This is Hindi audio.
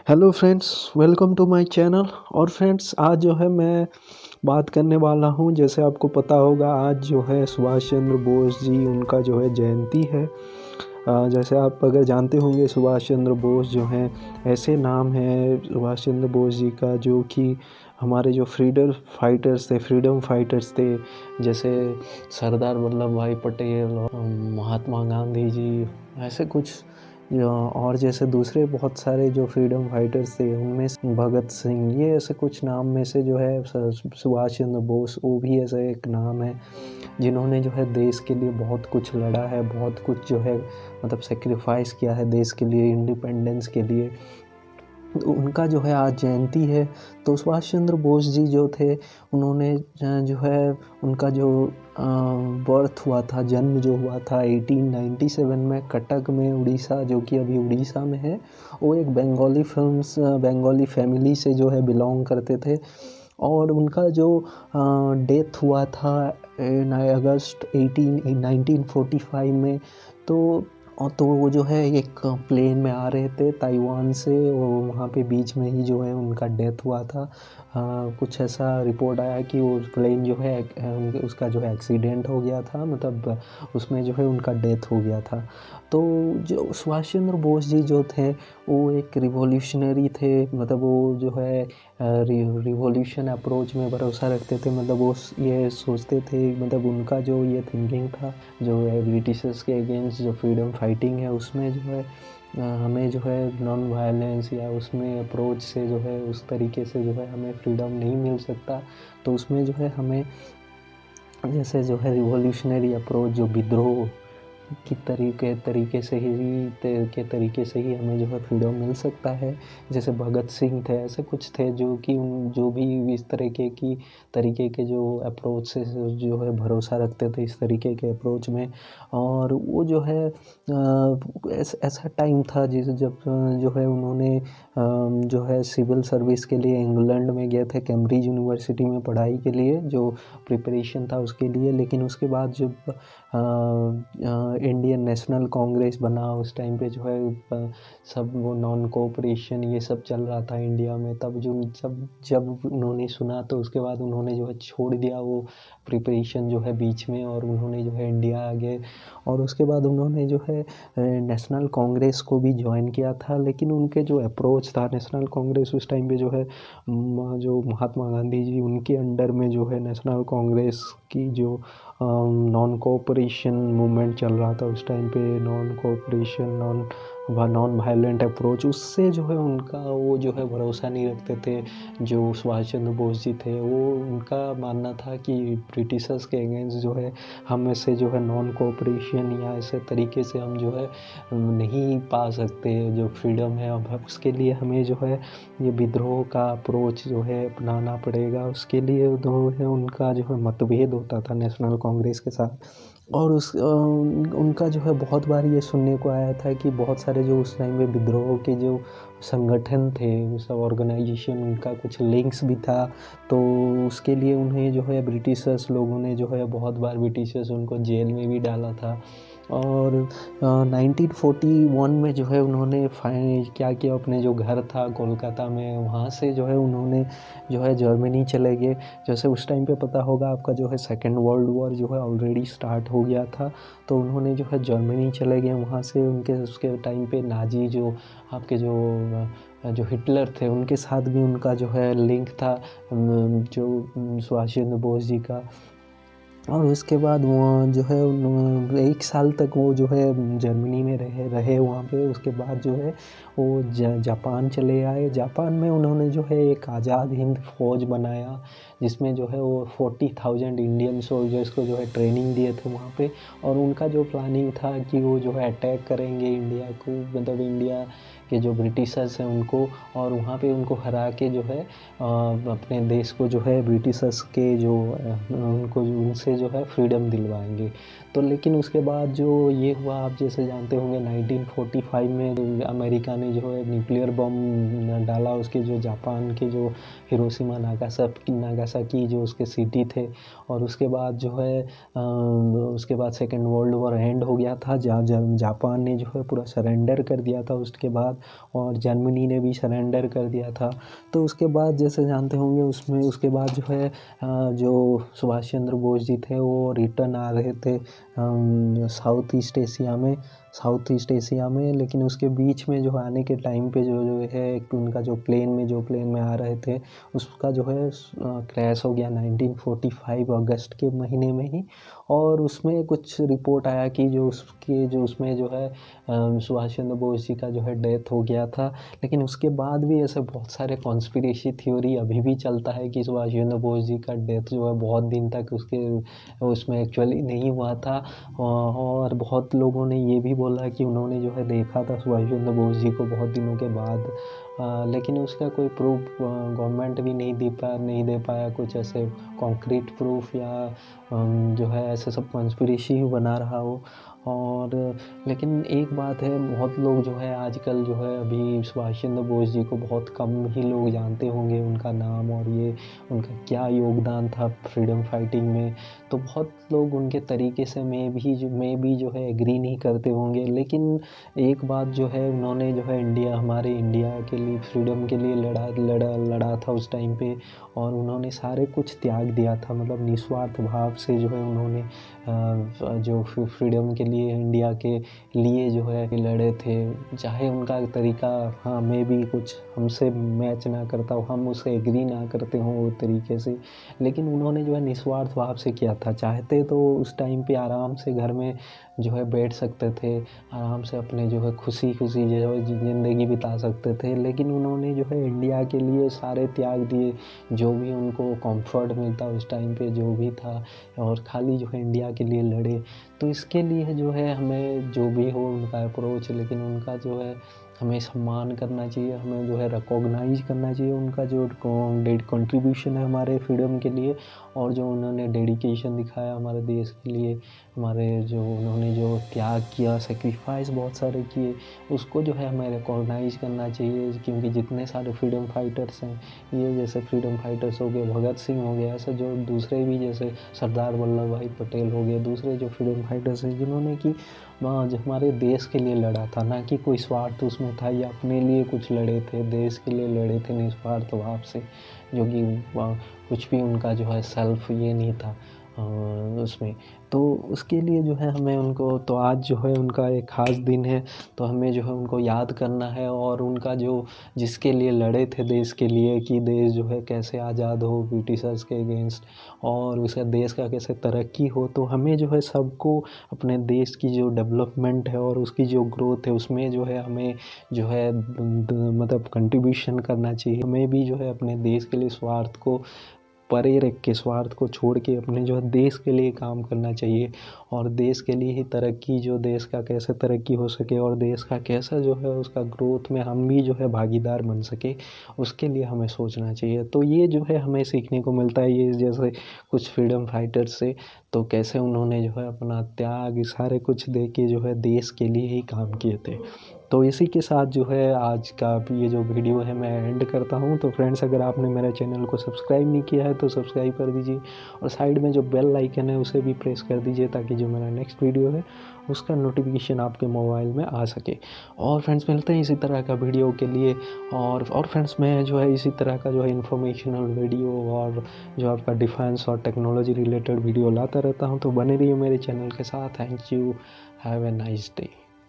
Hello friends, welcome to my channel. और फ्रेंड्स, आज जो है मैं बात करने वाला हूँ। जैसे आपको पता होगा, आज जो है सुभाष चंद्र बोस जी, उनका जो है जयंती है। जैसे आप अगर जानते होंगे, सुभाष चंद्र बोस जो हैं, ऐसे नाम है सुभाष चंद्र बोस जी का जो कि हमारे जो फ्रीडम फाइटर्स थे। जैसे सरदार वल्लभ भाई पटेल और महात्मा गांधी जी, ऐसे कुछ और जैसे दूसरे बहुत सारे जो फ्रीडम फाइटर्स थे, उनमें से भगत सिंह, ये ऐसे कुछ नाम में से जो है सुभाष चंद्र बोस, वो भी ऐसा एक नाम है जिन्होंने जो है देश के लिए बहुत कुछ लड़ा है, बहुत कुछ जो है मतलब सेक्रीफाइस किया है देश के लिए, इंडिपेंडेंस के लिए। तो उनका जो है आज जयंती है। तो सुभाष चंद्र बोस जी जो थे, उन्होंने जो है उनका जो बर्थ हुआ था, जन्म जो हुआ था 1897 में कटक में, उड़ीसा, जो कि अभी उड़ीसा में है। वो एक बंगाली फैमिली से जो है बिलोंग करते थे। और उनका जो डेथ हुआ था 1945 में। तो वो जो है एक प्लेन में आ रहे थे ताइवान से, और वहाँ पे बीच में ही जो है उनका डेथ हुआ था। कुछ ऐसा रिपोर्ट आया कि वो प्लेन जो है उसका जो है एक्सीडेंट हो गया था, मतलब उसमें जो है उनका डेथ हो गया था। तो जो सुभाष चंद्र बोस जी जो थे, वो एक रिवॉल्यूशनरी थे। मतलब वो जो है रिवॉल्यूशन अप्रोच में भरोसा रखते थे। मतलब वो ये सोचते थे, मतलब उनका जो ये थिंकिंग था, जो है ब्रिटिशर्स के अगेंस्ट जो फ्रीडम फाइटिंग है, उसमें जो है हमें जो है नॉन वायलेंस या उसमें अप्रोच से जो है उस तरीके से जो है हमें फ्रीडम नहीं मिल सकता। तो उसमें जो है हमें जैसे जो है रिवॉल्यूशनरी अप्रोच, जो विद्रोह की तरीके से ही हमें जो है फ्रीडम मिल सकता है। जैसे भगत सिंह थे, ऐसे कुछ थे जो कि जो भी इस तरीके के जो अप्रोच से जो है भरोसा रखते थे, इस तरीके के अप्रोच में। और वो जो है ऐसा टाइम था जब जो है उन्होंने जो है सिविल सर्विस के लिए इंग्लैंड में गए थे, कैम्ब्रिज यूनिवर्सिटी में पढ़ाई के लिए, जो प्रिपरेशन था उसके लिए। लेकिन उसके बाद जब इंडियन नेशनल कांग्रेस बना, उस टाइम पे जो है सब वो नॉन कोऑपरेशन ये सब चल रहा था इंडिया में। तब जब उन्होंने सुना, तो उसके बाद उन्होंने जो है छोड़ दिया वो प्रिपरेशन जो है बीच में, और उन्होंने जो है इंडिया आ गए। और उसके बाद उन्होंने जो है नेशनल कांग्रेस को भी ज्वाइन किया था। लेकिन उनके जो अप्रोच था, नेशनल कांग्रेस उस टाइम पे जो है जो महात्मा गांधी जी, उनके अंडर में जो है नेशनल कांग्रेस की जो नॉन कोऑपरेशन मूवमेंट चल रहा था उस टाइम पे, non cooperation, non violent approach, उससे जो है उनका वो जो है भरोसा नहीं रखते थे। जो सुभाष चंद्र बोस जी थे, वो उनका मानना था कि ब्रिटिशर्स के अगेंस्ट जो है हम ऐसे जो है नॉन कोऑपरेशन या ऐसे तरीके से हम जो है नहीं पा सकते जो फ्रीडम है। अब उसके लिए हमें जो है ये विद्रोह का अप्रोच जो है अपनाना पड़ेगा। उसके लिए जो है उनका जो है मतभेद होता था नेशनल कांग्रेस के साथ। और उनका जो है बहुत बार ये सुनने को आया था कि बहुत सारे जो उस टाइम में विद्रोह के जो संगठन थे, सब ऑर्गेनाइजेशन, उनका कुछ लिंक्स भी था। तो उसके लिए उन्हें जो है ब्रिटिशर्स लोगों ने जो है बहुत बार ब्रिटिशर्स उनको जेल में भी डाला था। और 1941 में जो है उन्होंने क्या किया, अपने जो घर था कोलकाता में, वहाँ से जो है उन्होंने जो है जर्मनी चले गए। जैसे उस टाइम पे पता होगा आपका, जो है सेकेंड वर्ल्ड वॉर जो है ऑलरेडी स्टार्ट हो गया था। तो उन्होंने जो है जर्मनी चले गए। वहाँ से उसके टाइम पे नाजी जो आपके जो हिटलर थे, उनके साथ भी उनका जो है लिंक था, जो सुभाष चंद्र बोस जी का। और उसके बाद वो जो है 1 साल तक वो जो है जर्मनी में रहे वहाँ पे। उसके बाद जो है वो जापान चले आए। जापान में उन्होंने जो है एक आज़ाद हिंद फौज बनाया, जिसमें जो है वो 40,000 इंडियन सोल्जर्स को जो है ट्रेनिंग दिए थे वहाँ पे। और उनका जो प्लानिंग था कि वो जो है अटैक करेंगे इंडिया को, मतलब इंडिया के जो ब्रिटिशर्स हैं उनको, और वहाँ पे उनको हरा के जो है अपने देश को जो है ब्रिटिशर्स के जो उनको उनसे जो है फ्रीडम दिलवाएंगे। तो लेकिन उसके बाद जो ये हुआ, आप जैसे जानते होंगे, 1945 में अमेरिका ने जो है न्यूक्लियर बम डाला उसके जो जापान के जो हिरोशिमा नागासाकी जो उसके सिटी थे। और उसके बाद जो है उसके बाद सेकेंड वर्ल्ड वॉर एंड हो गया था। जापान ने जो है पूरा सरेंडर कर दिया था उसके बाद। और जर्मनी ने भी सरेंडर कर दिया था। तो उसके बाद जैसे जानते होंगे उसमें उसके बाद जो है जो सुभाष चंद्र बोस जी थे वो रिटर्न आ रहे थे साउथ ईस्ट एशिया में, लेकिन उसके बीच में जो आने के टाइम पे जो जो है एक उनका जो प्लेन में आ रहे थे उसका जो है क्रैश हो गया 1945 अगस्त के महीने में ही। और उसमें कुछ रिपोर्ट आया कि जो उसमें जो है सुभाष चंद्र बोस जी का जो है डेथ हो गया था। लेकिन उसके बाद भी ऐसे बहुत सारे कॉन्स्पिरेसी थ्योरी अभी भी चलता है कि सुभाष चंद्र बोस जी का डेथ जो है बहुत दिन तक उसमें एक्चुअली नहीं हुआ था। और बहुत लोगों ने ये भी बोला कि उन्होंने जो है देखा था सुभाष चंद्र बोस जी को बहुत दिनों के बाद। लेकिन उसका कोई प्रूफ गवर्नमेंट भी नहीं दे पाया कुछ ऐसे कॉन्क्रीट प्रूफ, या जो है ऐसे सब कॉन्स्पिरेसी ही बना रहा हो। और लेकिन एक बात है, बहुत लोग जो है आजकल जो है अभी सुभाष चंद्र बोस जी को बहुत कम ही लोग जानते होंगे उनका नाम और ये उनका क्या योगदान था फ्रीडम फाइटिंग में। तो बहुत लोग उनके तरीके से में भी जो है एग्री नहीं करते होंगे। लेकिन एक बात जो है, उन्होंने जो है हमारे इंडिया के लिए फ्रीडम के लिए लड़ा था उस टाइम पे। और उन्होंने सारे कुछ त्याग दिया था, मतलब निस्वार्थ भाव से जो है उन्होंने जो फ्रीडम के लिए इंडिया के लिए जो है लड़े थे। चाहे उनका तरीका हाँ मे भी कुछ हमसे मैच ना करता हो, हम उसे एग्री ना करते हों वो तरीके से, लेकिन उन्होंने जो है निस्वार्थ भाव से किया था। चाहते तो उस टाइम पे आराम से घर में जो है बैठ सकते थे, आराम से अपने जो है खुशी जो है ज़िंदगी बिता सकते थे। लेकिन उन्होंने जो है इंडिया के लिए सारे त्याग दिए, जो भी उनको कंफर्ट मिलता उस टाइम पे जो भी था, और खाली जो है इंडिया के लिए लड़े। तो इसके लिए जो है हमें जो भी हो उनका अप्रोच, लेकिन उनका जो है हमें सम्मान करना चाहिए, हमें जो है रिकॉग्नाइज करना चाहिए उनका जो कंट्रीब्यूशन है हमारे फ्रीडम के लिए, और जो उन्होंने डेडिकेशन दिखाया हमारे देश के लिए, हमारे जो उन्होंने जो त्याग किया, सेक्रीफाइस बहुत सारे किए, उसको जो है हमें रिकॉग्नाइज करना चाहिए। क्योंकि जितने सारे फ्रीडम फाइटर्स हैं, ये जैसे फ्रीडम फाइटर्स हो गए, भगत सिंह हो गए, ऐसे जो दूसरे भी जैसे सरदार वल्लभ भाई पटेल हो गए, दूसरे जो फ्रीडम फाइटर्स हैं जिन्होंने कि जो हमारे देश के लिए लड़ा था, ना कि कोई स्वार्थ उसमें था या अपने लिए कुछ लड़े थे, देश के लिए लड़े थे निस्वार्थ भाव से, जो कि कुछ भी उनका जो है सेल्फ ये नहीं था उसमें। तो उसके लिए जो है हमें उनको, तो आज जो है उनका एक ख़ास दिन है, तो हमें जो है उनको याद करना है, और उनका जो जिसके लिए लड़े थे देश के लिए, कि देश जो है कैसे आज़ाद हो ब्रिटिशर्स के अगेंस्ट, और उसका देश का कैसे तरक्की हो। तो हमें जो है सबको अपने देश की जो डेवलपमेंट है और उसकी जो ग्रोथ है उसमें जो है हमें जो है मतलब कंट्रीब्यूशन करना चाहिए। हमें भी जो है अपने देश के लिए स्वार्थ को परे रख के, स्वार्थ को छोड़ के अपने जो है देश के लिए काम करना चाहिए, और देश के लिए ही तरक्की, जो देश का कैसे तरक्की हो सके और देश का कैसा जो है उसका ग्रोथ में हम भी जो है भागीदार बन सके, उसके लिए हमें सोचना चाहिए। तो ये जो है हमें सीखने को मिलता है, ये जैसे कुछ फ्रीडम फाइटर्स से, तो कैसे उन्होंने जो है अपना त्याग सारे कुछ दे के जो है देश के लिए ही काम किए थे। तो इसी के साथ जो है आज का ये जो वीडियो है मैं एंड करता हूँ। तो फ्रेंड्स, अगर आपने मेरे चैनल को सब्सक्राइब नहीं किया है तो सब्सक्राइब कर दीजिए, और साइड में जो बेल आइकन है उसे भी प्रेस कर दीजिए, ताकि जो मेरा नेक्स्ट वीडियो है उसका नोटिफिकेशन आपके मोबाइल में आ सके। और फ्रेंड्स, मिलते हैं इसी तरह का वीडियो के लिए। और फ्रेंड्स, मैं जो है इसी तरह का जो है इन्फॉर्मेशनल वीडियो और जो आपका डिफेंस और टेक्नोलॉजी रिलेटेड वीडियो लाता रहता हूँ। तो बने रहिए मेरे चैनल के साथ। Thank you, have a nice day.